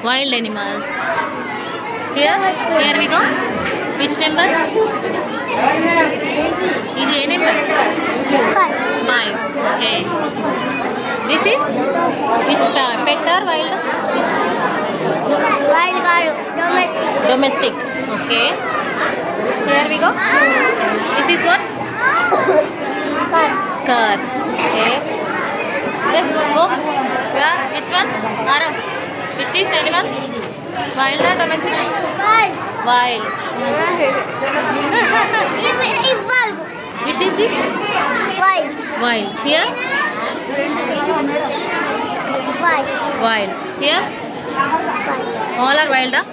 Wild animals. Here we go. Which number? Is a number? 5. 5. Okay. This is which pet or wild? Wild card. Domestic. Okay. Here we go. This is what? Car. Okay. Let's go. Yeah. Which one? Arav. Which is animal? Wild or domestic? Wild. Wild. Which is this? Wild. Wild. Here? Wild. Wild. Here? All are wild, huh?